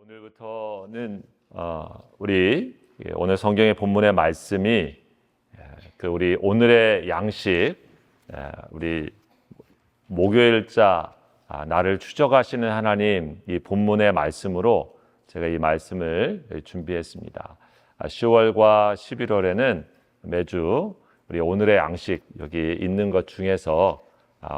오늘부터는 우리 오늘 성경의 본문의 말씀이 우리 오늘의 양식, 우리 목요일자 나를 추적하시는 하나님 이 본문의 말씀으로 제가 이 말씀을 준비했습니다. 10월과 11월에는 매주 우리 오늘의 양식 여기 있는 것 중에서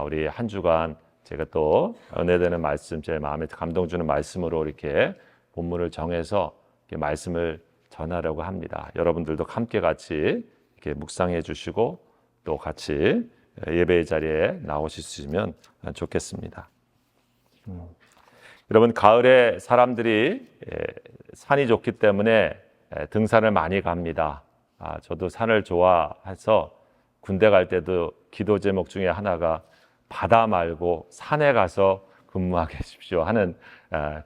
우리 한 주간 제가 또 은혜되는 말씀, 제 마음에 감동 주는 말씀으로 이렇게 본문을 정해서 이렇게 말씀을 전하려고 합니다. 여러분들도 함께 같이 이렇게 묵상해 주시고 또 같이 예배의 자리에 나오실 수 있으면 좋겠습니다. 여러분, 가을에 사람들이 산이 좋기 때문에 등산을 많이 갑니다. 저도 산을 좋아해서 군대 갈 때도 기도 제목 중에 하나가 바다 말고 산에 가서 근무하게 해주십시오 하는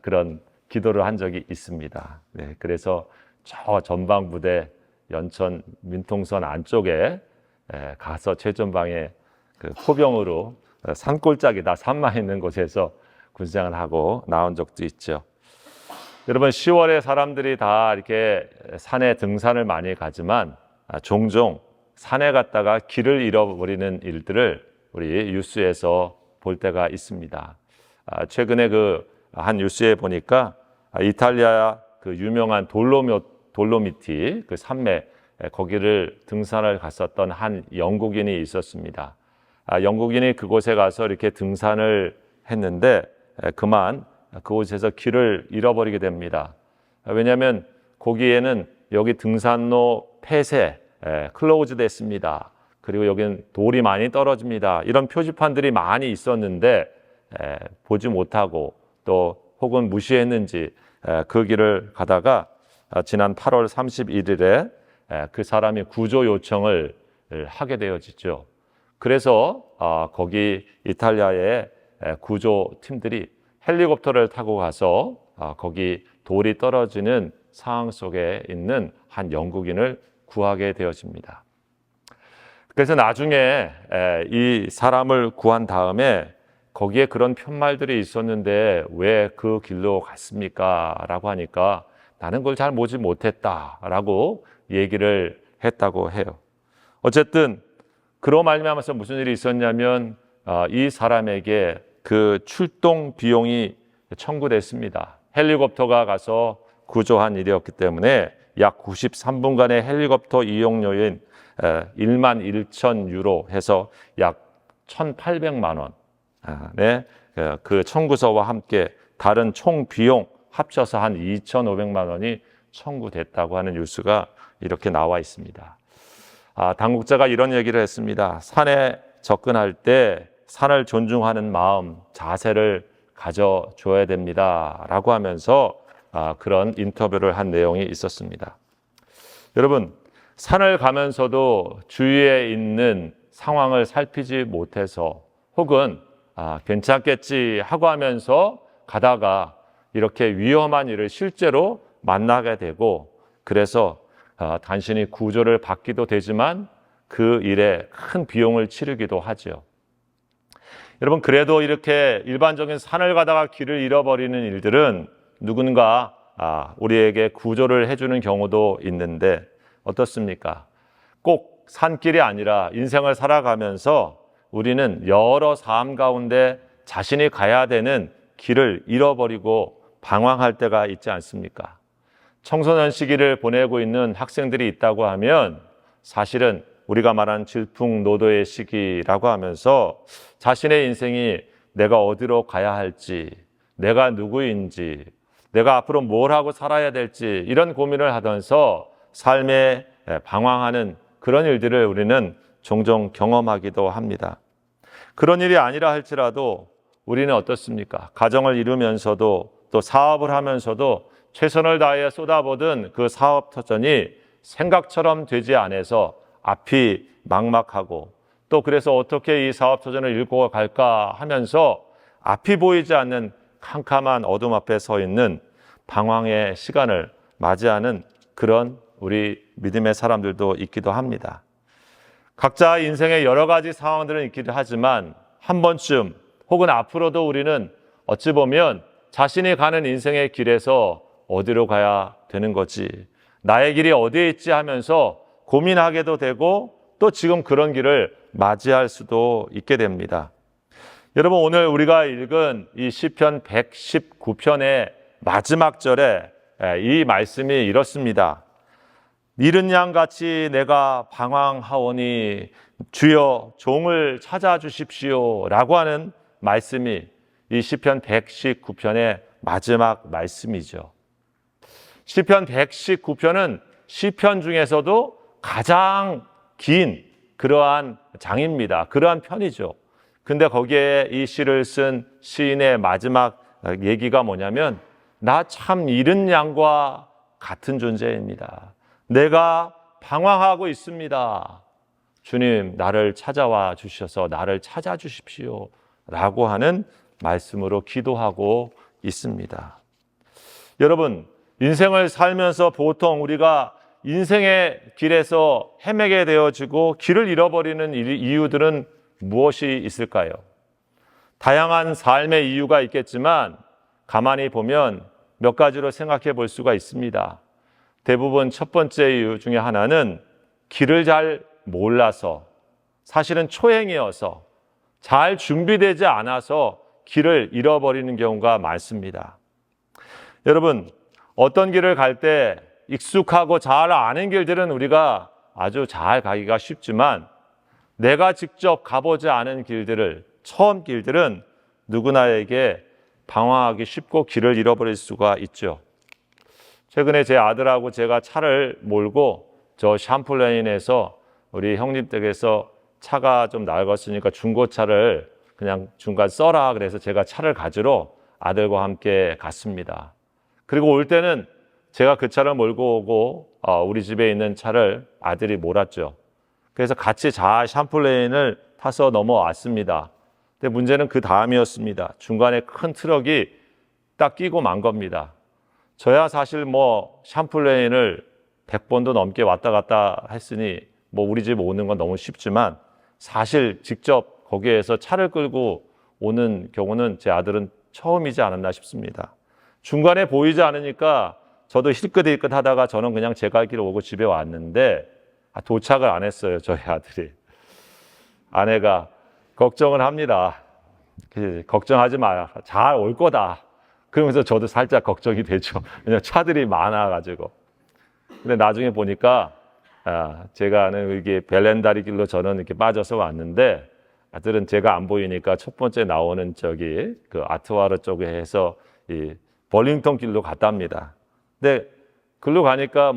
그런 기도를 한 적이 있습니다. 네, 그래서 저 전방부대 연천 민통선 안쪽에 가서 최전방에 그 포병으로 산골짜기다 산만 있는 곳에서 군생활을 하고 나온 적도 있죠. 여러분, 10월에 사람들이 다 이렇게 산에 등산을 많이 가지만 종종 산에 갔다가 길을 잃어버리는 일들을 우리 뉴스에서 볼 때가 있습니다. 최근에 한 뉴스에 보니까 이탈리아 그 유명한 돌로미티 그 산맥 거기를 등산을 갔었던 한 영국인이 있었습니다. 영국인이 그곳에 가서 이렇게 등산을 했는데 그만 그곳에서 길을 잃어버리게 됩니다. 왜냐하면 거기에는 여기 등산로 폐쇄 클로즈 됐습니다. 그리고 여기는 돌이 많이 떨어집니다. 이런 표지판들이 많이 있었는데 보지 못하고 또 혹은 무시했는지 그 길을 가다가 지난 8월 31일에 그 사람이 구조 요청을 하게 되어지죠. 그래서 거기 이탈리아의 구조팀들이 헬리콥터를 타고 가서 거기 돌이 떨어지는 상황 속에 있는 한 영국인을 구하게 되어집니다. 그래서 나중에 이 사람을 구한 다음에 거기에 그런 편말들이 있었는데 왜 그 길로 갔습니까? 라고 하니까 나는 그걸 잘 보지 못했다라고 얘기를 했다고 해요. 어쨌든 그로 말미암아서 무슨 일이 있었냐면 이 사람에게 그 출동 비용이 청구됐습니다. 헬리콥터가 가서 구조한 일이었기 때문에 약 93분간의 헬리콥터 이용료인 1만 1천 유로 해서 약 1,800만 원 그 청구서와 함께 다른 총 비용 합쳐서 한 2,500만 원이 청구됐다고 하는 뉴스가 이렇게 나와 있습니다. 당국자가 이런 얘기를 했습니다. 산에 접근할 때 산을 존중하는 마음, 자세를 가져줘야 됩니다 라고 하면서 그런 인터뷰를 한 내용이 있었습니다. 여러분, 산을 가면서도 주위에 있는 상황을 살피지 못해서 혹은 괜찮겠지 하고 하면서 가다가 이렇게 위험한 일을 실제로 만나게 되고 그래서 단순히 구조를 받기도 되지만 그 일에 큰 비용을 치르기도 하죠. 여러분, 그래도 이렇게 일반적인 산을 가다가 길을 잃어버리는 일들은 누군가 우리에게 구조를 해주는 경우도 있는데 어떻습니까? 꼭 산길이 아니라 인생을 살아가면서 우리는 여러 삶 가운데 자신이 가야 되는 길을 잃어버리고 방황할 때가 있지 않습니까? 청소년 시기를 보내고 있는 학생들이 있다고 하면 사실은 우리가 말하는 질풍노도의 시기라고 하면서 자신의 인생이 내가 어디로 가야 할지, 내가 누구인지, 내가 앞으로 뭘 하고 살아야 될지 이런 고민을 하면서 삶에 방황하는 그런 일들을 우리는 종종 경험하기도 합니다. 그런 일이 아니라 할지라도 우리는 어떻습니까? 가정을 이루면서도 또 사업을 하면서도 최선을 다해 쏟아붓은 그 사업 터전이 생각처럼 되지 않아서 앞이 막막하고 또 그래서 어떻게 이 사업 터전을 읽고 갈까 하면서 앞이 보이지 않는 캄캄한 어둠 앞에 서 있는 방황의 시간을 맞이하는 그런 우리 믿음의 사람들도 있기도 합니다. 각자 인생의 여러 가지 상황들은 있기도 하지만 한 번쯤 혹은 앞으로도 우리는 어찌 보면 자신이 가는 인생의 길에서 어디로 가야 되는 거지? 나의 길이 어디에 있지 하면서 고민하게도 되고 또 지금 그런 길을 맞이할 수도 있게 됩니다. 여러분, 오늘 우리가 읽은 이 시편 119편의 마지막 절에 이 말씀이 이렇습니다. 이른 양같이 내가 방황하오니 주여 종을 찾아주십시오 라고 하는 말씀이 이 시편 119편의 마지막 말씀이죠. 시편 119편은 시편 중에서도 가장 긴 그러한 장입니다. 그러한 편이죠. 근데 거기에 이 시를 쓴 시인의 마지막 얘기가 뭐냐면 나 참 이른 양과 같은 존재입니다. 내가 방황하고 있습니다. 주님, 나를 찾아와 주셔서 나를 찾아주십시오 라고 하는 말씀으로 기도하고 있습니다. 여러분, 인생을 살면서 보통 우리가 인생의 길에서 헤매게 되어지고 길을 잃어버리는 이유들은 무엇이 있을까요? 다양한 삶의 이유가 있겠지만 가만히 보면 몇 가지로 생각해 볼 수가 있습니다. 대부분 첫 번째 이유 중에 하나는 길을 잘 몰라서, 사실은 초행이어서 잘 준비되지 않아서 길을 잃어버리는 경우가 많습니다. 여러분, 어떤 길을 갈 때 익숙하고 잘 아는 길들은 우리가 아주 잘 가기가 쉽지만 내가 직접 가보지 않은 길들을, 처음 길들은 누구나에게 방황하기 쉽고 길을 잃어버릴 수가 있죠. 최근에 제 아들하고 제가 차를 몰고 저 샴플레인에서 우리 형님 댁에서 차가 좀 낡았으니까 중고차를 그냥 중간 써라 그래서 제가 차를 가지러 아들과 함께 갔습니다. 그리고 올 때는 제가 그 차를 몰고 오고 우리 집에 있는 차를 아들이 몰았죠. 그래서 같이 샴플레인을 타서 넘어왔습니다. 근데 문제는 그 다음이었습니다. 중간에 큰 트럭이 딱 끼고 만 겁니다. 저야 사실 샴플레인을 100번도 넘게 왔다 갔다 했으니 우리 집 오는 건 너무 쉽지만 사실 직접 거기에서 차를 끌고 오는 경우는 제 아들은 처음이지 않았나 싶습니다. 중간에 보이지 않으니까 저도 힐끗힐끗 하다가 저는 그냥 제 갈 길 오고 집에 왔는데 도착을 안 했어요, 저희 아들이. 아내가 걱정을 합니다. 걱정하지 마라. 잘 올 거다. 그러면서 저도 살짝 걱정이 되죠. 왜냐면 차들이 많아가지고. 근데 나중에 보니까 제가 아는 이게 벨렌다리 길로 저는 이렇게 빠져서 왔는데 아들은 제가 안 보이니까 첫 번째 나오는 그 아트와르 쪽에 해서 이 벌링턴 길로 갔답니다. 근데 글로 가니까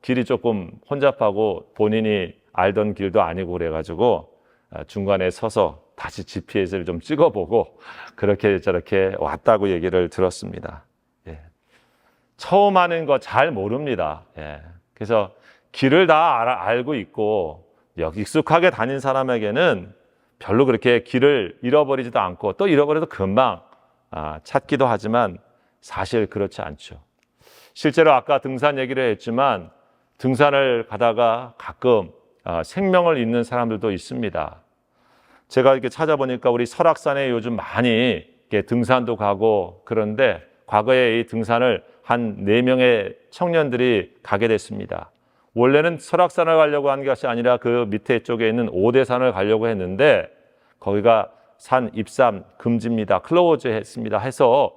길이 조금 혼잡하고 본인이 알던 길도 아니고 그래가지고 중간에 서서 다시 GPS를 좀 찍어보고 그렇게 저렇게 왔다고 얘기를 들었습니다. 예. 처음 하는 거 잘 모릅니다. 예. 그래서 길을 다 알고 있고 익숙하게 다닌 사람에게는 별로 그렇게 길을 잃어버리지도 않고 또 잃어버려도 금방 찾기도 하지만 사실 그렇지 않죠. 실제로 아까 등산 얘기를 했지만 등산을 가다가 가끔 생명을 잃는 사람들도 있습니다. 제가 이렇게 찾아보니까 우리 설악산에 요즘 많이 등산도 가고 그런데 과거에 이 등산을 한 4명의 청년들이 가게 됐습니다. 원래는 설악산을 가려고 한 것이 아니라 그 밑에 쪽에 있는 오대산을 가려고 했는데 거기가 산 입산 금지입니다. 클로즈 했습니다. 해서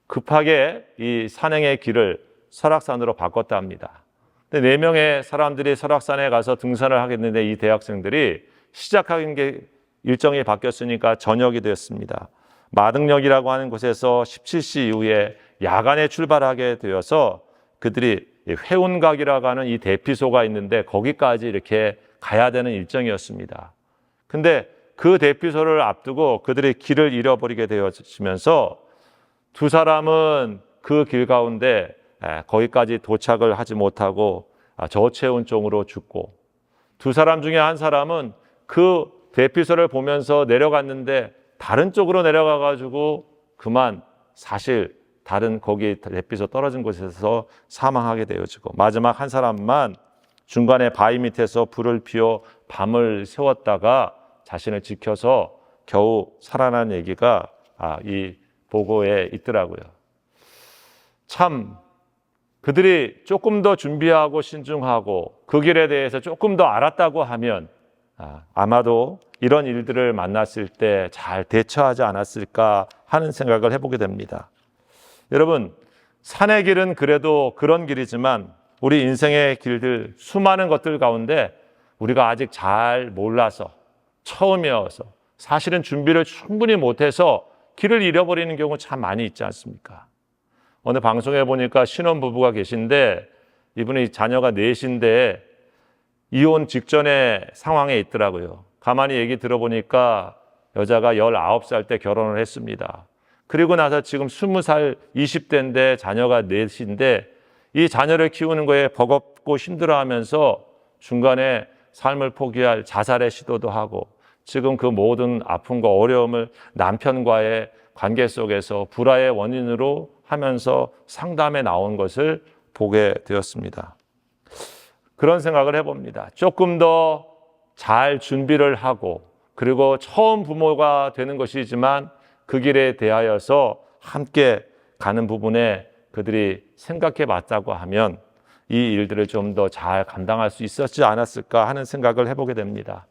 급하게 이 산행의 길을 설악산으로 바꿨다 합니다. 근데 4명의 사람들이 설악산에 가서 등산을 하겠는데 이 대학생들이 시작하는 게 일정이 바뀌었으니까 저녁이 되었습니다. 마등역이라고 하는 곳에서 17시 이후에 야간에 출발하게 되어서 그들이 회운각이라고 하는 이 대피소가 있는데 거기까지 이렇게 가야 되는 일정이었습니다. 근데 그 대피소를 앞두고 그들이 길을 잃어버리게 되어지면서 두 사람은 그 길 가운데 거기까지 도착을 하지 못하고 저체온증으로 죽고 두 사람 중에 한 사람은 그 대피소를 보면서 내려갔는데 다른 쪽으로 내려가 가지고 그만 사실 다른 거기 대피소 떨어진 곳에서 사망하게 되어지고 마지막 한 사람만 중간에 바위 밑에서 불을 피워 밤을 새웠다가 자신을 지켜서 겨우 살아난 얘기가 이 보고에 있더라고요. 참 그들이 조금 더 준비하고 신중하고 그 길에 대해서 조금 더 알았다고 하면 아마도 이런 일들을 만났을 때 잘 대처하지 않았을까 하는 생각을 해보게 됩니다. 여러분, 산의 길은 그래도 그런 길이지만 우리 인생의 길들 수많은 것들 가운데 우리가 아직 잘 몰라서 처음이어서 사실은 준비를 충분히 못해서 길을 잃어버리는 경우 참 많이 있지 않습니까? 오늘 방송에 보니까 신혼부부가 계신데 이분이 자녀가 넷인데 이혼 직전의 상황에 있더라고요. 가만히 얘기 들어보니까 여자가 19살 때 결혼을 했습니다. 그리고 나서 지금 20살, 20대인데 자녀가 넷인데 이 자녀를 키우는 거에 버겁고 힘들어하면서 중간에 삶을 포기할 자살의 시도도 하고 지금 그 모든 아픔과 어려움을 남편과의 관계 속에서 불화의 원인으로 하면서 상담에 나온 것을 보게 되었습니다. 그런 생각을 해봅니다. 조금 더 잘 준비를 하고 그리고 처음 부모가 되는 것이지만 그 길에 대하여서 함께 가는 부분에 그들이 생각해 봤다고 하면 이 일들을 좀 더 잘 감당할 수 있었지 않았을까 하는 생각을 해보게 됩니다.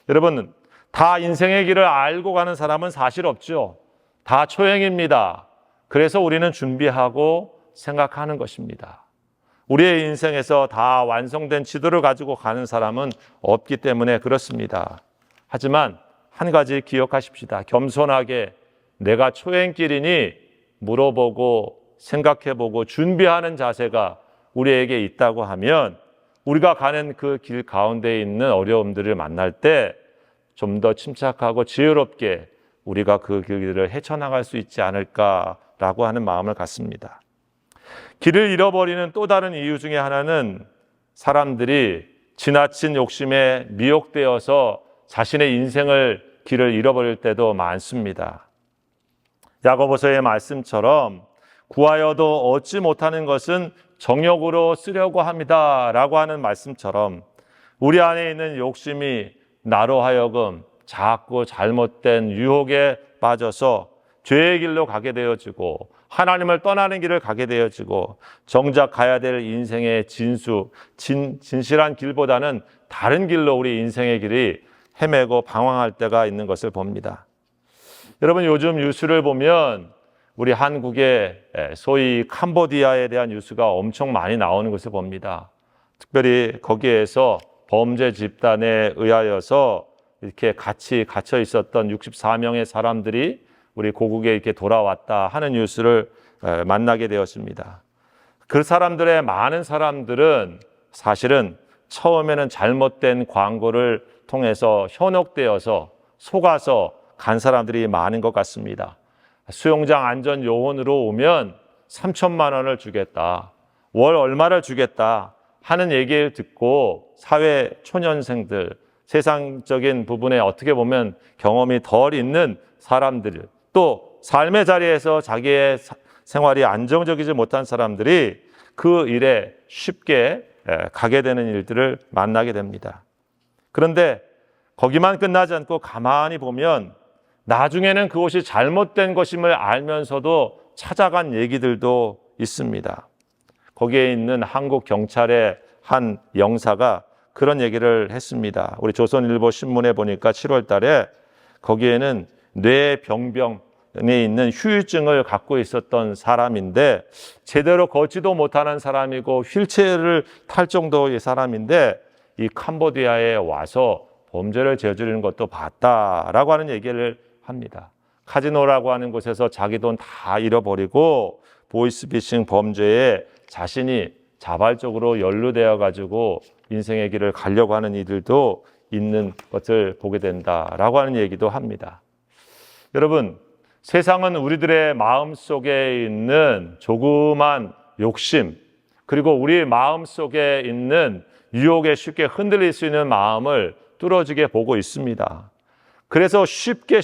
여러분, 다 인생의 길을 알고 가는 사람은 사실 없죠. 다 초행입니다. 그래서 우리는 준비하고 생각하는 것입니다. 우리의 인생에서 다 완성된 지도를 가지고 가는 사람은 없기 때문에 그렇습니다. 하지만 한 가지 기억하십시다. 겸손하게 내가 초행길이니 물어보고 생각해보고 준비하는 자세가 우리에게 있다고 하면 우리가 가는 그 길 가운데 있는 어려움들을 만날 때 좀 더 침착하고 지혜롭게 우리가 그 길을 헤쳐나갈 수 있지 않을까라고 하는 마음을 갖습니다. 길을 잃어버리는 또 다른 이유 중에 하나는 사람들이 지나친 욕심에 미혹되어서 자신의 인생을 길을 잃어버릴 때도 많습니다. 야고보서의 말씀처럼 구하여도 얻지 못하는 것은 정욕으로 쓰려고 합니다 라고 하는 말씀처럼 우리 안에 있는 욕심이 나로 하여금 자꾸 잘못된 유혹에 빠져서 죄의 길로 가게 되어지고 하나님을 떠나는 길을 가게 되어지고 정작 가야 될 인생의 진실한 길보다는 다른 길로 우리 인생의 길이 헤매고 방황할 때가 있는 것을 봅니다. 여러분, 요즘 뉴스를 보면 우리 한국의 소위 캄보디아에 대한 뉴스가 엄청 많이 나오는 것을 봅니다. 특별히 거기에서 범죄 집단에 의하여서 이렇게 같이 갇혀 있었던 64명의 사람들이 우리 고국에 이렇게 돌아왔다 하는 뉴스를 만나게 되었습니다. 그 사람들의 많은 사람들은 사실은 처음에는 잘못된 광고를 통해서 현혹되어서 속아서 간 사람들이 많은 것 같습니다. 수영장 안전 요원으로 오면 3천만 원을 주겠다, 월 얼마를 주겠다 하는 얘기를 듣고 사회 초년생들, 세상적인 부분에 어떻게 보면 경험이 덜 있는 사람들, 또 삶의 자리에서 자기의 생활이 안정적이지 못한 사람들이 그 일에 쉽게 가게 되는 일들을 만나게 됩니다. 그런데 거기만 끝나지 않고 가만히 보면 나중에는 그것이 잘못된 것임을 알면서도 찾아간 얘기들도 있습니다. 거기에 있는 한국 경찰의 한 영사가 그런 얘기를 했습니다. 우리 조선일보 신문에 보니까 7월 달에 거기에는 뇌병병에 있는 후유증을 갖고 있었던 사람인데 제대로 걷지도 못하는 사람이고 휠체어를 탈 정도의 사람인데 이 캄보디아에 와서 범죄를 저지르는 것도 봤다라고 하는 얘기를 합니다. 카지노라고 하는 곳에서 자기 돈 다 잃어버리고 보이스피싱 범죄에 자신이 자발적으로 연루되어 가지고 인생의 길을 가려고 하는 이들도 있는 것을 보게 된다라고 하는 얘기도 합니다. 여러분, 세상은 우리들의 마음속에 있는 조그만 욕심, 그리고 우리 마음속에 있는 유혹에 쉽게 흔들릴 수 있는 마음을 뚫어지게 보고 있습니다. 그래서 쉽게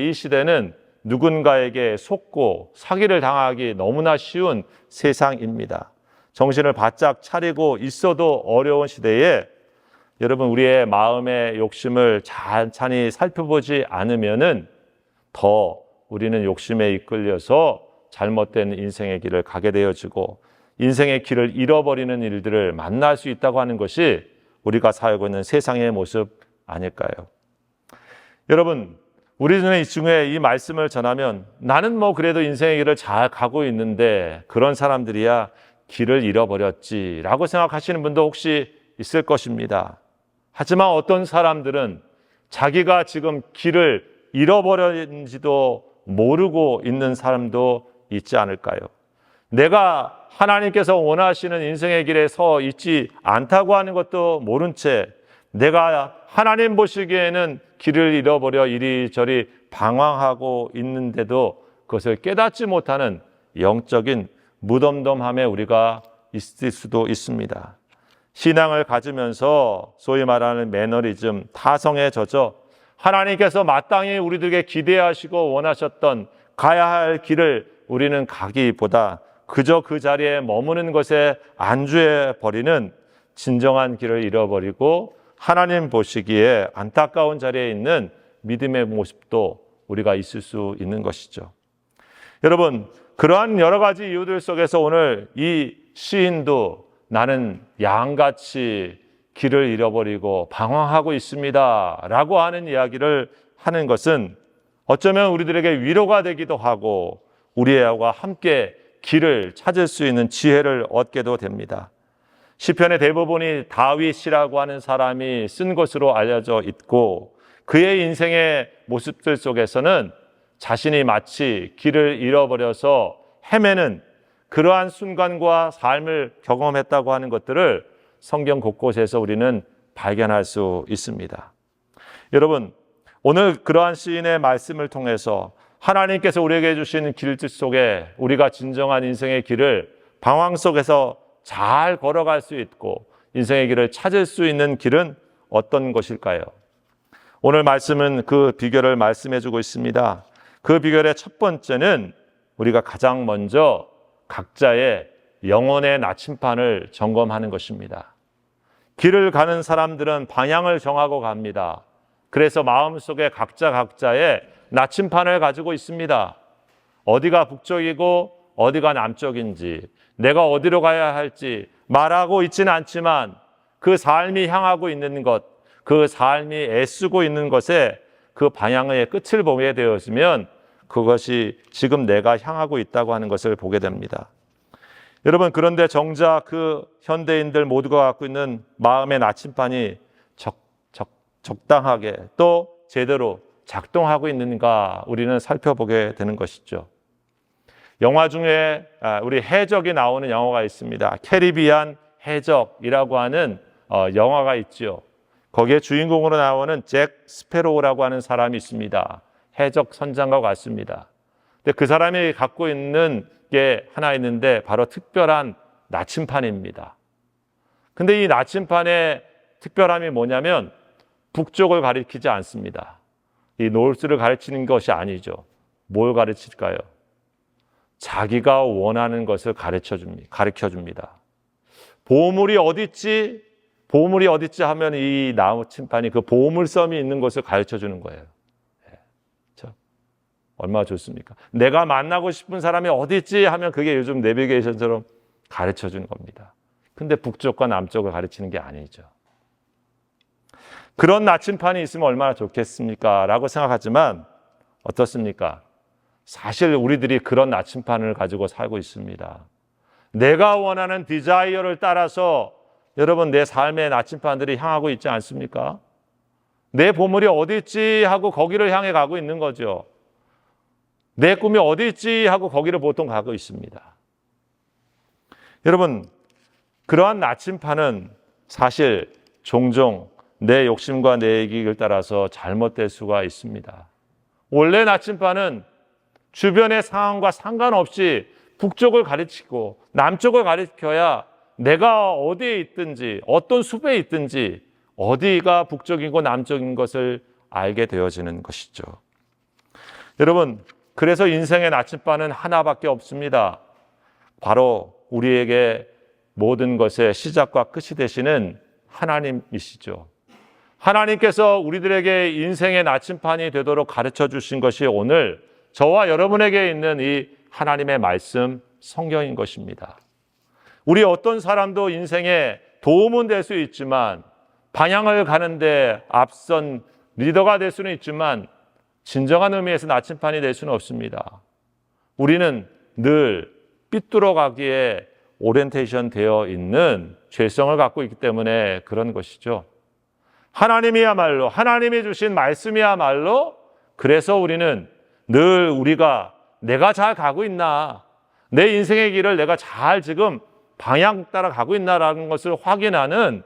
이 시대는 누군가에게 속고 사기를 당하기 너무나 쉬운 세상입니다. 정신을 바짝 차리고 있어도 어려운 시대에 여러분, 우리의 마음의 욕심을 찬찬히 살펴보지 않으면은 더 우리는 욕심에 이끌려서 잘못된 인생의 길을 가게 되어지고 인생의 길을 잃어버리는 일들을 만날 수 있다고 하는 것이 우리가 살고 있는 세상의 모습 아닐까요? 여러분, 우리 중에 이 말씀을 전하면 나는 그래도 인생의 길을 잘 가고 있는데 그런 사람들이야 길을 잃어버렸지라고 생각하시는 분도 혹시 있을 것입니다. 하지만 어떤 사람들은 자기가 지금 길을 잃어버렸는지도 모르고 있는 사람도 있지 않을까요? 내가 하나님께서 원하시는 인생의 길에 서 있지 않다고 하는 것도 모른 채 내가 하나님 보시기에는 길을 잃어버려 이리저리 방황하고 있는데도 그것을 깨닫지 못하는 영적인 무덤덤함에 우리가 있을 수도 있습니다. 신앙을 가지면서 소위 말하는 매너리즘, 타성에 젖어 하나님께서 마땅히 우리들에게 기대하시고 원하셨던 가야 할 길을 우리는 가기보다 그저 그 자리에 머무는 것에 안주해 버리는 진정한 길을 잃어버리고 하나님 보시기에 안타까운 자리에 있는 믿음의 모습도 우리가 있을 수 있는 것이죠. 여러분, 그러한 여러 가지 이유들 속에서 오늘 이 시인도 나는 양같이 길을 잃어버리고 방황하고 있습니다 라고 하는 이야기를 하는 것은 어쩌면 우리들에게 위로가 되기도 하고 우리와 함께 길을 찾을 수 있는 지혜를 얻게도 됩니다. 시편의 대부분이 다윗이라고 하는 사람이 쓴 것으로 알려져 있고 그의 인생의 모습들 속에서는 자신이 마치 길을 잃어버려서 헤매는 그러한 순간과 삶을 경험했다고 하는 것들을 성경 곳곳에서 우리는 발견할 수 있습니다. 여러분, 오늘 그러한 시인의 말씀을 통해서 하나님께서 우리에게 주신 길들 속에 우리가 진정한 인생의 길을 방황 속에서 잘 걸어갈 수 있고 인생의 길을 찾을 수 있는 길은 어떤 것일까요? 오늘 말씀은 그 비결을 말씀해 주고 있습니다. 그 비결의 첫 번째는 우리가 가장 먼저 각자의 영혼의 나침판을 점검하는 것입니다. 길을 가는 사람들은 방향을 정하고 갑니다. 그래서 마음속에 각자의 나침판을 가지고 있습니다. 어디가 북쪽이고 어디가 남쪽인지, 내가 어디로 가야 할지 말하고 있지는 않지만 그 삶이 향하고 있는 것, 그 삶이 애쓰고 있는 것에 그 방향의 끝을 보게 되었으면 그것이 지금 내가 향하고 있다고 하는 것을 보게 됩니다. 여러분, 그런데 정작 그 현대인들 모두가 갖고 있는 마음의 나침판이 적당하게 또 제대로 작동하고 있는가 우리는 살펴보게 되는 것이죠. 영화 중에 우리 해적이 나오는 영화가 있습니다. 캐리비안 해적이라고 하는 영화가 있죠. 거기에 주인공으로 나오는 잭 스페로우라고 하는 사람이 있습니다. 해적 선장과 같습니다. 근데 그 사람이 갖고 있는 게 하나 있는데 바로 특별한 나침판입니다. 근데 이 나침판의 특별함이 뭐냐면 북쪽을 가리키지 않습니다. 이 노스를 가르치는 것이 아니죠. 뭘 가르칠까요? 자기가 원하는 것을 가르쳐 줍니다. 보물이 어디 있지? 보물이 어디 있지 하면 이 나침판이 그 보물섬이 있는 것을 가르쳐 주는 거예요. 얼마나 좋습니까? 내가 만나고 싶은 사람이 어디 있지 하면 그게 요즘 내비게이션처럼 가르쳐 주는 겁니다. 근데 북쪽과 남쪽을 가르치는 게 아니죠. 그런 나침판이 있으면 얼마나 좋겠습니까? 라고 생각하지만 어떻습니까? 사실 우리들이 그런 나침판을 가지고 살고 있습니다. 내가 원하는 디자이어를 따라서 여러분 내 삶의 나침판들이 향하고 있지 않습니까? 내 보물이 어디 있지 하고 거기를 향해 가고 있는 거죠. 내 꿈이 어디 있지 하고 거기를 보통 가고 있습니다. 여러분, 그러한 나침판은 사실 종종 내 욕심과 내 얘기를 따라서 잘못될 수가 있습니다. 원래 나침판은 주변의 상황과 상관없이 북쪽을 가르치고 남쪽을 가리켜야 내가 어디에 있든지 어떤 숲에 있든지 어디가 북쪽이고 남쪽인 것을 알게 되어지는 것이죠. 여러분, 그래서 인생의 나침반은 하나밖에 없습니다. 바로 우리에게 모든 것의 시작과 끝이 되시는 하나님이시죠. 하나님께서 우리들에게 인생의 나침반이 되도록 가르쳐 주신 것이 오늘 저와 여러분에게 있는 이 하나님의 말씀, 성경인 것입니다. 우리 어떤 사람도 인생에 도움은 될 수 있지만 방향을 가는데 앞선 리더가 될 수는 있지만 진정한 의미에서 나침판이 될 수는 없습니다. 우리는 늘 삐뚤어 가기에 오리엔테이션 되어 있는 죄성을 갖고 있기 때문에 그런 것이죠. 하나님이야말로, 하나님이 주신 말씀이야말로, 그래서 우리는 늘 우리가 내가 잘 가고 있나, 내 인생의 길을 내가 잘 지금 방향 따라 가고 있나라는 것을 확인하는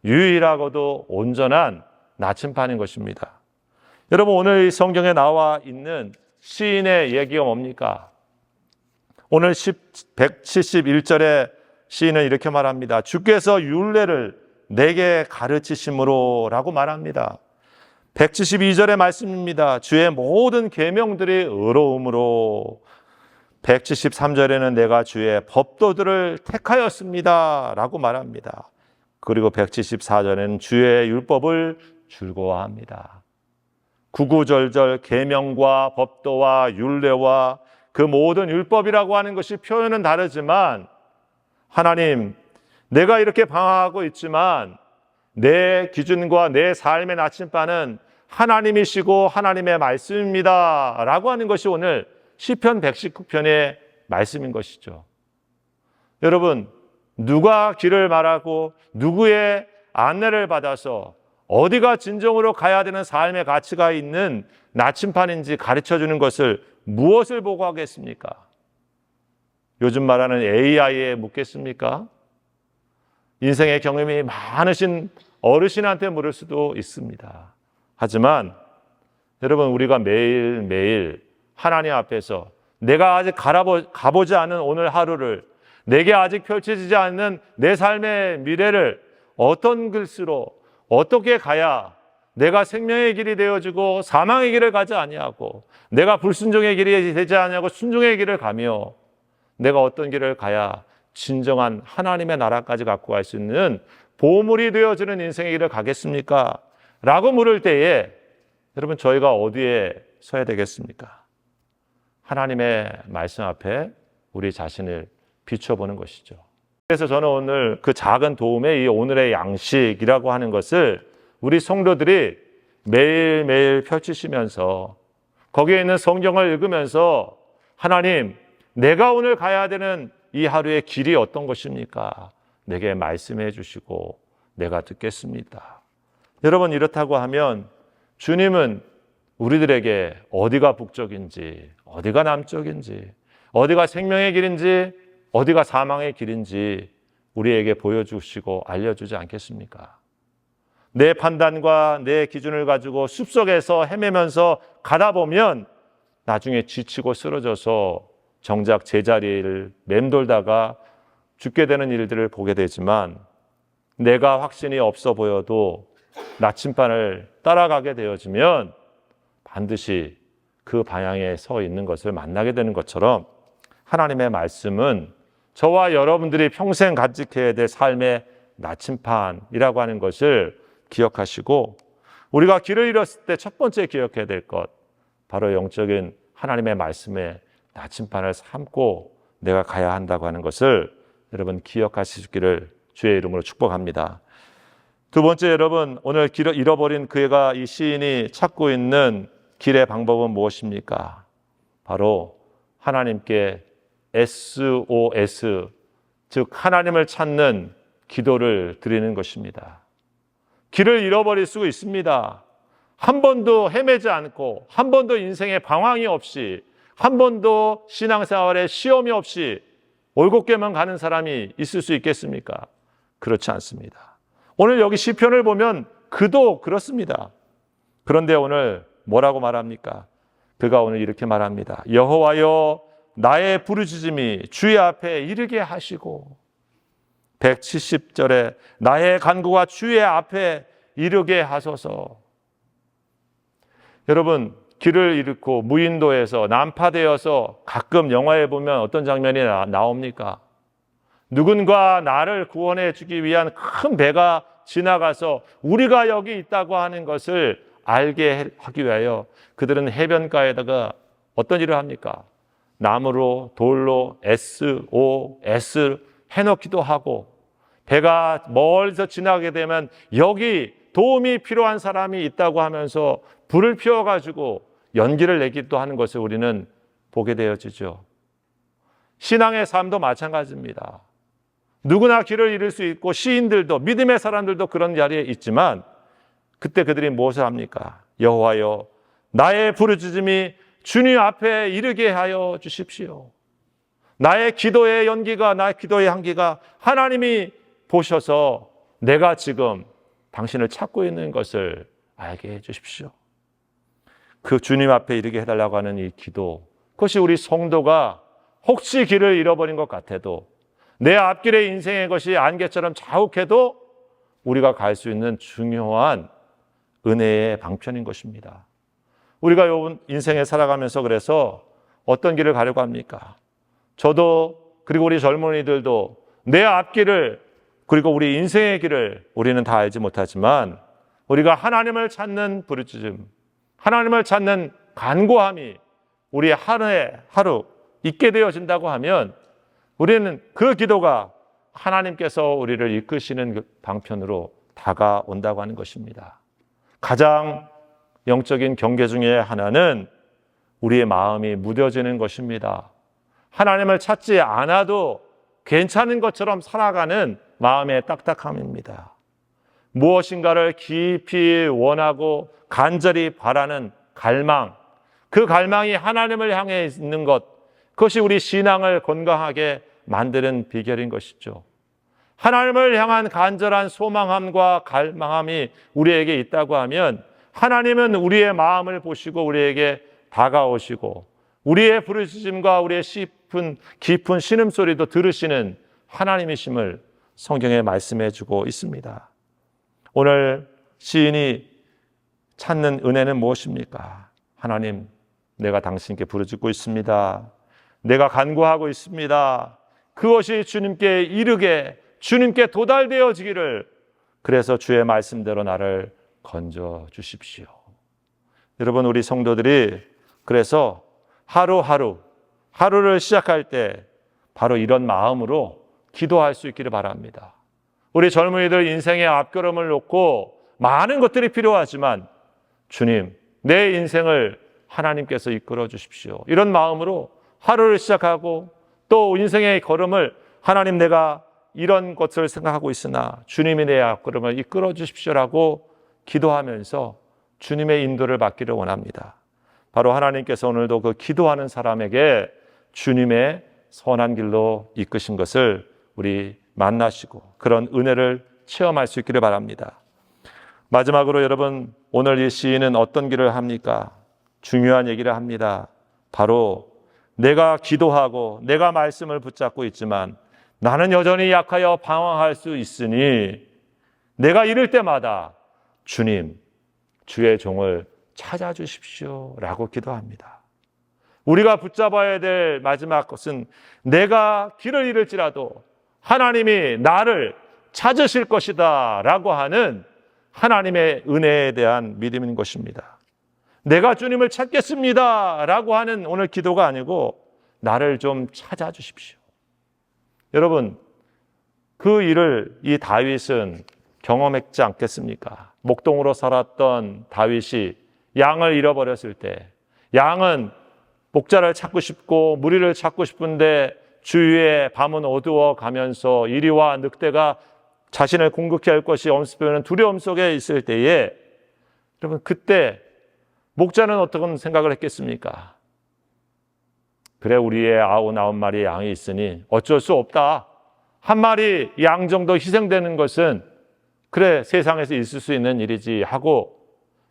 유일하고도 온전한 나침판인 것입니다. 여러분, 오늘 성경에 나와 있는 시인의 얘기가 뭡니까? 오늘 171절에 시인은 이렇게 말합니다. 주께서 율례를 내게 가르치심으로 라고 말합니다. 172절의 말씀입니다. 주의 모든 계명들이 의로움으로. 173절에는 내가 주의 법도들을 택하였습니다 라고 말합니다. 그리고 174절에는 주의 율법을 즐거워합니다. 구구절절 계명과 법도와 율례와 그 모든 율법이라고 하는 것이 표현은 다르지만, 하나님, 내가 이렇게 방황하고 있지만 내 기준과 내 삶의 나침반은 하나님이시고 하나님의 말씀입니다 라고 하는 것이 오늘 시편 119편의 말씀인 것이죠. 여러분, 누가 길을 말하고 누구의 안내를 받아서 어디가 진정으로 가야 되는 삶의 가치가 있는 나침판인지 가르쳐주는 것을 무엇을 보고 하겠습니까? 요즘 말하는 AI에 묻겠습니까? 인생의 경험이 많으신 어르신한테 물을 수도 있습니다. 하지만 여러분, 우리가 매일매일 하나님 앞에서 내가 아직 가보지 않은 오늘 하루를, 내게 아직 펼쳐지지 않는 내 삶의 미래를 어떤 글씨로 어떻게 가야 내가 생명의 길이 되어지고 사망의 길을 가지 아니하고, 내가 불순종의 길이 되지 아니하고 순종의 길을 가며, 내가 어떤 길을 가야 진정한 하나님의 나라까지 갖고 갈 수 있는 보물이 되어지는 인생의 길을 가겠습니까? 라고 물을 때에 여러분, 저희가 어디에 서야 되겠습니까? 하나님의 말씀 앞에 우리 자신을 비춰보는 것이죠. 그래서 저는 오늘 그 작은 도움의 이 오늘의 양식이라고 하는 것을 우리 성도들이 매일매일 펼치시면서 거기에 있는 성경을 읽으면서, 하나님, 내가 오늘 가야 되는 이 하루의 길이 어떤 것입니까? 내게 말씀해 주시고 내가 듣겠습니다. 여러분, 이렇다고 하면 주님은 우리들에게 어디가 북쪽인지, 어디가 남쪽인지, 어디가 생명의 길인지, 어디가 사망의 길인지 우리에게 보여주시고 알려주지 않겠습니까? 내 판단과 내 기준을 가지고 숲속에서 헤매면서 가다 보면 나중에 지치고 쓰러져서 정작 제자리를 맴돌다가 죽게 되는 일들을 보게 되지만, 내가 확신이 없어 보여도 나침반을 따라가게 되어지면 반드시 그 방향에 서 있는 것을 만나게 되는 것처럼, 하나님의 말씀은 저와 여러분들이 평생 간직해야 될 삶의 나침판이라고 하는 것을 기억하시고, 우리가 길을 잃었을 때 첫 번째 기억해야 될 것, 바로 영적인 하나님의 말씀에 나침판을 삼고 내가 가야 한다고 하는 것을 여러분 기억하시기를 주의 이름으로 축복합니다. 두 번째, 여러분, 오늘 길을 잃어버린 그가, 이 시인이 찾고 있는 길의 방법은 무엇입니까? 바로 하나님께 SOS, 즉 하나님을 찾는 기도를 드리는 것입니다. 길을 잃어버릴 수 있습니다. 한 번도 헤매지 않고, 한 번도 인생에 방황이 없이, 한 번도 신앙생활에 시험이 없이 올곧게만 가는 사람이 있을 수 있겠습니까? 그렇지 않습니다. 오늘 여기 시편을 보면 그도 그렇습니다. 그런데 오늘 뭐라고 말합니까? 그가 오늘 이렇게 말합니다. 여호와여, 나의 부르짖음이 주의 앞에 이르게 하시고, 170절에 나의 간구가 주의 앞에 이르게 하소서. 여러분, 길을 잃고 무인도에서 난파되어서 가끔 영화에 보면 어떤 장면이 나옵니까? 누군가 나를 구원해 주기 위한 큰 배가 지나가서 우리가 여기 있다고 하는 것을 알게 하기 위하여 그들은 해변가에다가 어떤 일을 합니까? 나무로 돌로 SOS 해놓기도 하고, 배가 멀리서 지나게 되면 여기 도움이 필요한 사람이 있다고 하면서 불을 피워가지고 연기를 내기도 하는 것을 우리는 보게 되어지죠. 신앙의 삶도 마찬가지입니다. 누구나 길을 잃을 수 있고 시인들도, 믿음의 사람들도 그런 자리에 있지만, 그때 그들이 무엇을 합니까? 여호와여, 나의 부르짖음이 주님 앞에 이르게 하여 주십시오. 나의 기도의 연기가, 나의 기도의 향기가 하나님이 보셔서 내가 지금 당신을 찾고 있는 것을 알게 해 주십시오. 그 주님 앞에 이르게 해달라고 하는 이 기도, 그것이 우리 성도가 혹시 길을 잃어버린 것 같아도, 내 앞길의 인생의 것이 안개처럼 자욱해도 우리가 갈 수 있는 중요한 은혜의 방편인 것입니다. 우리가 요 인생에 살아가면서 그래서 어떤 길을 가려고 합니까? 저도, 그리고 우리 젊은이들도 내 앞길을, 그리고 우리 인생의 길을 우리는 다 알지 못하지만, 우리가 하나님을 찾는 부르짖음, 하나님을 찾는 간구함이 우리의 하루 있게 되어진다고 하면, 우리는 그 기도가 하나님께서 우리를 이끄시는 그 방편으로 다가온다고 하는 것입니다. 가장 영적인 경계 중에 하나는 우리의 마음이 무뎌지는 것입니다. 하나님을 찾지 않아도 괜찮은 것처럼 살아가는 마음의 딱딱함입니다. 무엇인가를 깊이 원하고 간절히 바라는 갈망, 그 갈망이 하나님을 향해 있는 것, 그것이 우리 신앙을 건강하게 만드는 비결인 것이죠. 하나님을 향한 간절한 소망함과 갈망함이 우리에게 있다고 하면, 하나님은 우리의 마음을 보시고 우리에게 다가오시고 우리의 부르짖음과 우리의 깊은 신음소리도 들으시는 하나님이심을 성경에 말씀해 주고 있습니다. 오늘 시인이 찾는 은혜는 무엇입니까? 하나님, 내가 당신께 부르짖고 있습니다. 내가 간구하고 있습니다. 그것이 주님께 이르게, 주님께 도달되어지기를, 그래서 주의 말씀대로 나를 건져 주십시오. 여러분, 우리 성도들이 그래서 하루를 시작할 때 바로 이런 마음으로 기도할 수 있기를 바랍니다. 우리 젊은이들 인생의 앞걸음을 놓고 많은 것들이 필요하지만, 주님, 내 인생을 하나님께서 이끌어 주십시오. 이런 마음으로 하루를 시작하고, 또 인생의 걸음을 하나님, 내가 이런 것을 생각하고 있으나 주님이 내 앞걸음을 이끌어 주십시오라고 기도하면서 주님의 인도를 받기를 원합니다. 바로 하나님께서 오늘도 그 기도하는 사람에게 주님의 선한 길로 이끄신 것을 우리 만나시고 그런 은혜를 체험할 수 있기를 바랍니다. 마지막으로 여러분, 오늘 이 시인은 어떤 길을 합니까? 중요한 얘기를 합니다. 바로 내가 기도하고 내가 말씀을 붙잡고 있지만 나는 여전히 약하여 방황할 수 있으니 내가 이럴 때마다 주님, 주의 종을 찾아주십시오 라고 기도합니다. 우리가 붙잡아야 될 마지막 것은, 내가 길을 잃을지라도 하나님이 나를 찾으실 것이다 라고 하는 하나님의 은혜에 대한 믿음인 것입니다. 내가 주님을 찾겠습니다 라고 하는 오늘 기도가 아니고, 나를 좀 찾아주십시오. 여러분, 그 일을 이 다윗은 경험했지 않겠습니까? 목동으로 살았던 다윗이 양을 잃어버렸을 때, 양은 목자를 찾고 싶고 무리를 찾고 싶은데 주위에 밤은 어두워 가면서 이리와 늑대가 자신을 공격해 할 것이 엄습하는 두려움 속에 있을 때에, 여러분, 그때 목자는 어떤 생각을 했겠습니까? 그래, 우리의 99마리의 양이 있으니 어쩔 수 없다. 한 마리 양 정도 희생되는 것은 그래, 세상에서 있을 수 있는 일이지 하고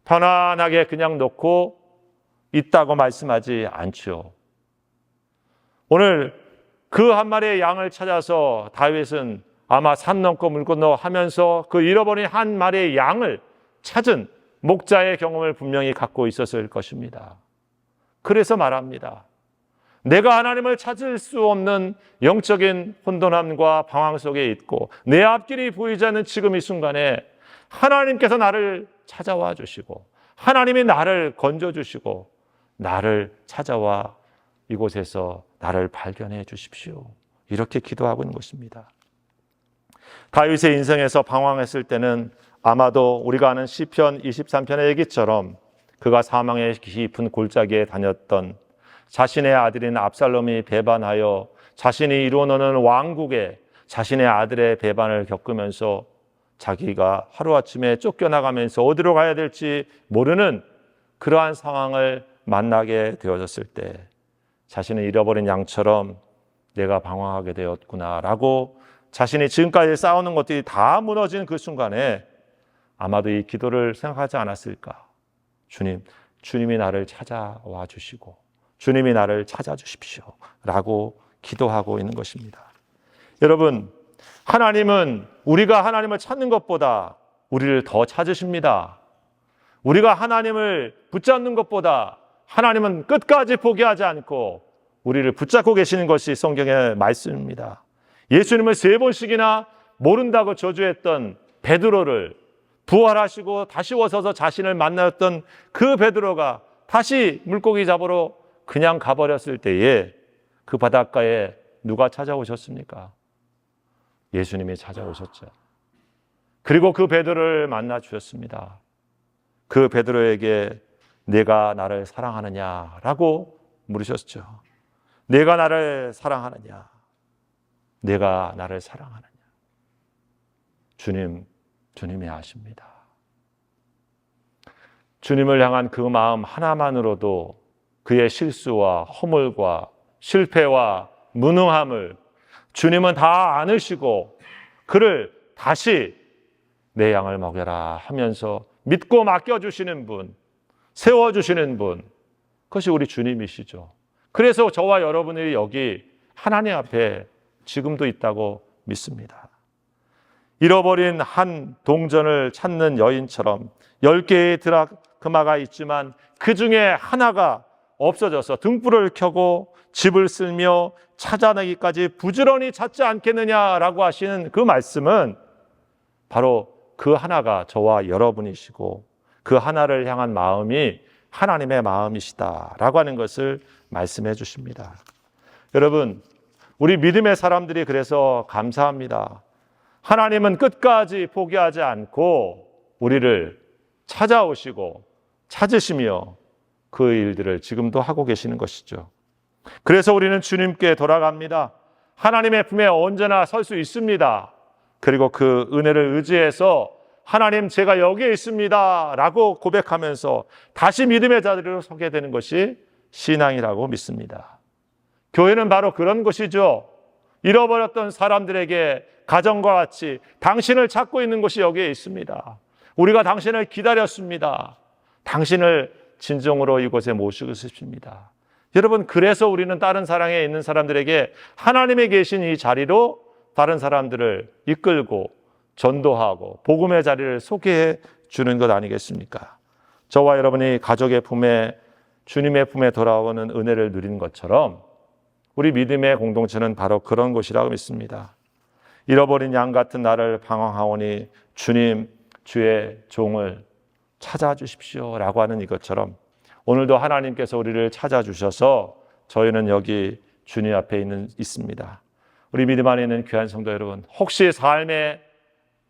편안하게 그냥 놓고 있다고 말씀하지 않죠. 오늘 그 한 마리의 양을 찾아서 다윗은 아마 산 넘고 물 건너 하면서 그 잃어버린 한 마리의 양을 찾은 목자의 경험을 분명히 갖고 있었을 것입니다. 그래서 말합니다. 내가 하나님을 찾을 수 없는 영적인 혼돈함과 방황 속에 있고 내 앞길이 보이지 않는 지금 이 순간에 하나님께서 나를 찾아와 주시고 하나님이 나를 건져 주시고 나를 찾아와 이곳에서 나를 발견해 주십시오. 이렇게 기도하고 있는 것입니다. 다윗의 인생에서 방황했을 때는 아마도 우리가 아는 시편 23편의 얘기처럼 그가 사망의 깊은 골짜기에 다녔던 자신의 아들인 압살롬이 배반하여 자신이 이루어놓은 왕국에 자신의 아들의 배반을 겪으면서 자기가 하루아침에 쫓겨나가면서 어디로 가야 될지 모르는 그러한 상황을 만나게 되어졌을 때 자신을 잃어버린 양처럼 내가 방황하게 되었구나라고 자신이 지금까지 쌓아놓은 것들이 다 무너진 그 순간에 아마도 이 기도를 생각하지 않았을까. 주님이 나를 찾아와 주시고 주님이 나를 찾아주십시오 라고 기도하고 있는 것입니다. 여러분, 하나님은 우리가 하나님을 찾는 것보다 우리를 더 찾으십니다. 우리가 하나님을 붙잡는 것보다 하나님은 끝까지 포기하지 않고 우리를 붙잡고 계시는 것이 성경의 말씀입니다. 예수님을 3번씩이나 모른다고 저주했던 베드로를 부활하시고 다시 오셔서 자신을 만났던 그 베드로가 다시 물고기 잡으러 그냥 가버렸을 때에 그 바닷가에 누가 찾아오셨습니까? 예수님이 찾아오셨죠. 그리고 그 베드로를 만나 주셨습니다. 그 베드로에게 내가 나를 사랑하느냐라고 물으셨죠. 내가 나를 사랑하느냐? 내가 나를 사랑하느냐? 주님이 아십니다. 주님을 향한 그 마음 하나만으로도 그의 실수와 허물과 실패와 무능함을 주님은 다 안으시고 그를 다시 내 양을 먹여라 하면서 믿고 맡겨주시는 분, 세워주시는 분, 그것이 우리 주님이시죠. 그래서 저와 여러분이 여기 하나님 앞에 지금도 있다고 믿습니다. 잃어버린 한 동전을 찾는 여인처럼 10개의 드라크마가 있지만 그 중에 하나가 없어져서 등불을 켜고 집을 쓸며 찾아내기까지 부지런히 찾지 않겠느냐라고 하시는 그 말씀은 바로 그 하나가 저와 여러분이시고 그 하나를 향한 마음이 하나님의 마음이시다라고 하는 것을 말씀해 주십니다. 여러분, 우리 믿음의 사람들이 그래서 감사합니다. 하나님은 끝까지 포기하지 않고 우리를 찾아오시고 찾으시며 그 일들을 지금도 하고 계시는 것이죠. 그래서 우리는 주님께 돌아갑니다. 하나님의 품에 언제나 설 수 있습니다. 그리고 그 은혜를 의지해서 하나님 제가 여기에 있습니다 라고 고백하면서 다시 믿음의 자리로 서게 되는 것이 신앙이라고 믿습니다. 교회는 바로 그런 것이죠. 잃어버렸던 사람들에게 가정과 같이 당신을 찾고 있는 곳이 여기에 있습니다. 우리가 당신을 기다렸습니다. 당신을 진정으로 이곳에 모시고 싶습니다. 여러분, 그래서 우리는 다른 사랑에 있는 사람들에게 하나님이 계신 이 자리로 다른 사람들을 이끌고 전도하고 복음의 자리를 소개해 주는 것 아니겠습니까? 저와 여러분이 가족의 품에 주님의 품에 돌아오는 은혜를 누리는 것처럼 우리 믿음의 공동체는 바로 그런 곳이라고 믿습니다. 잃어버린 양 같은 나를 방황하오니 주님 주의 종을 찾아주십시오 라고 하는 이것처럼 오늘도 하나님께서 우리를 찾아주셔서 저희는 여기 주님 앞에 있습니다. 우리 믿음 안에 있는 귀한 성도 여러분, 혹시 삶의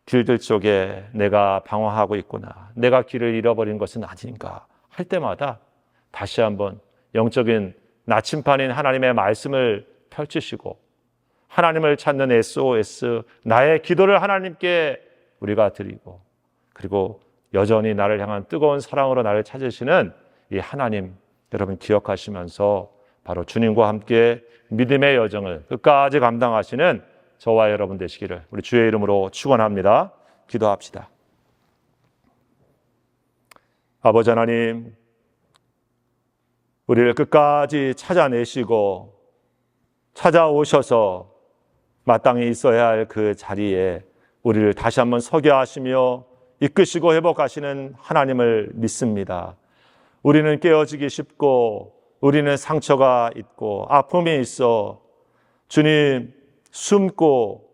길들 속에 내가 방황하고 있구나, 내가 길을 잃어버린 것은 아닌가 할 때마다 다시 한번 영적인 나침판인 하나님의 말씀을 펼치시고 하나님을 찾는 SOS, 나의 기도를 하나님께 우리가 드리고 그리고 여전히 나를 향한 뜨거운 사랑으로 나를 찾으시는 이 하나님 여러분 기억하시면서 바로 주님과 함께 믿음의 여정을 끝까지 감당하시는 저와 여러분 되시기를 우리 주의 이름으로 축원합니다. 기도합시다. 아버지 하나님, 우리를 끝까지 찾아내시고 찾아오셔서 마땅히 있어야 할 그 자리에 우리를 다시 한번 서게 하시며 이끄시고 회복하시는 하나님을 믿습니다. 우리는 깨어지기 쉽고 우리는 상처가 있고 아픔이 있어 주님 숨고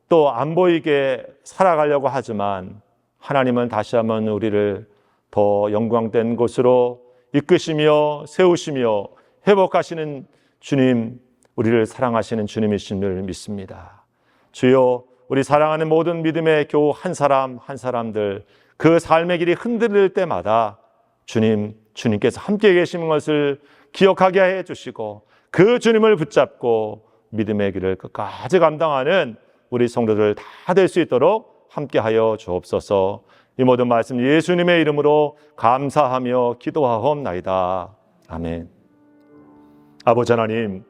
또 안 보이게 살아가려고 하지만 하나님은 다시 한번 우리를 더 영광된 곳으로 이끄시며 세우시며 회복하시는 주님, 우리를 사랑하시는 주님이신 줄 믿습니다. 주여, 우리 사랑하는 모든 믿음의 교우 한 사람 한 사람들 그 삶의 길이 흔들릴 때마다 주님께서 함께 계시는 것을 기억하게 해 주시고 그 주님을 붙잡고 믿음의 길을 끝까지 감당하는 우리 성도들 다 될 수 있도록 함께하여 주옵소서. 이 모든 말씀 예수님의 이름으로 감사하며 기도하옵나이다. 아멘. 아버지 하나님,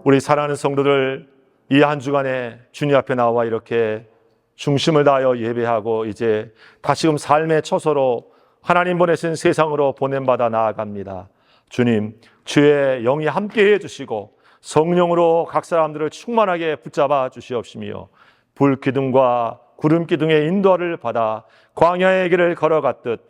우리 사랑하는 성도들 이 한 주간에 주님 앞에 나와 이렇게 중심을 다하여 예배하고 이제 다시금 삶의 처소로 하나님 보내신 세상으로 보냄받아 나아갑니다. 주님, 주의 영이 함께해 주시고 성령으로 각 사람들을 충만하게 붙잡아 주시옵시며 불기둥과 구름기둥의 인도를 받아 광야의 길을 걸어갔듯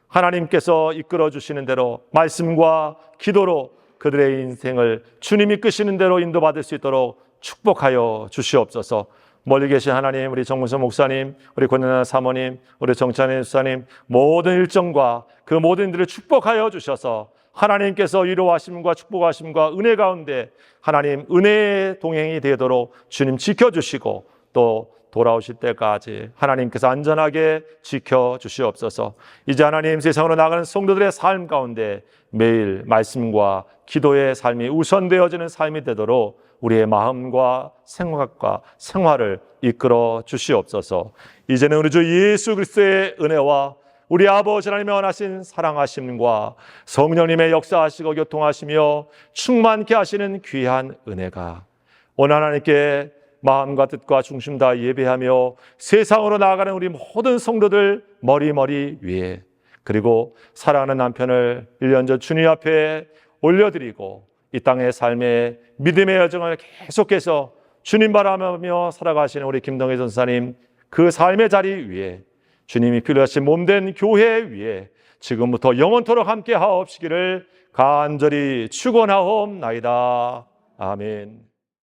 하나님께서 이끌어 주시는 대로 말씀과 기도로 그들의 인생을 주님 이끄시는 대로 인도받을 수 있도록 축복하여 주시옵소서. 멀리 계신 하나님, 우리 정문서 목사님, 우리 권은아 사모님, 우리 정찬희 수사님 모든 일정과 그 모든 일들을 축복하여 주셔서 하나님께서 위로하심과 축복하심과 은혜 가운데 하나님 은혜의 동행이 되도록 주님 지켜주시고 또 돌아오실 때까지 하나님께서 안전하게 지켜주시옵소서. 이제 하나님 세상으로 나가는 성도들의 삶 가운데 매일 말씀과 기도의 삶이 우선되어지는 삶이 되도록 우리의 마음과 생각과 생활을 이끌어 주시옵소서. 이제는 우리 주 예수 그리스도의 은혜와 우리 아버지 하나님의 원하신 사랑하심과 성령님의 역사하시고 교통하시며 충만케 하시는 귀한 은혜가 오늘 하나님께 마음과 뜻과 중심 다 예배하며 세상으로 나아가는 우리 모든 성도들 머리 위에 그리고 사랑하는 남편을 1년 전 주님 앞에 올려드리고 이 땅의 삶의 믿음의 여정을 계속해서 주님 바라보며 살아가시는 우리 김동희 전사님 그 삶의 자리 위에 주님이 필요하신 몸된 교회 위에 지금부터 영원토록 함께 하옵시기를 간절히 축원하옵나이다. 아멘.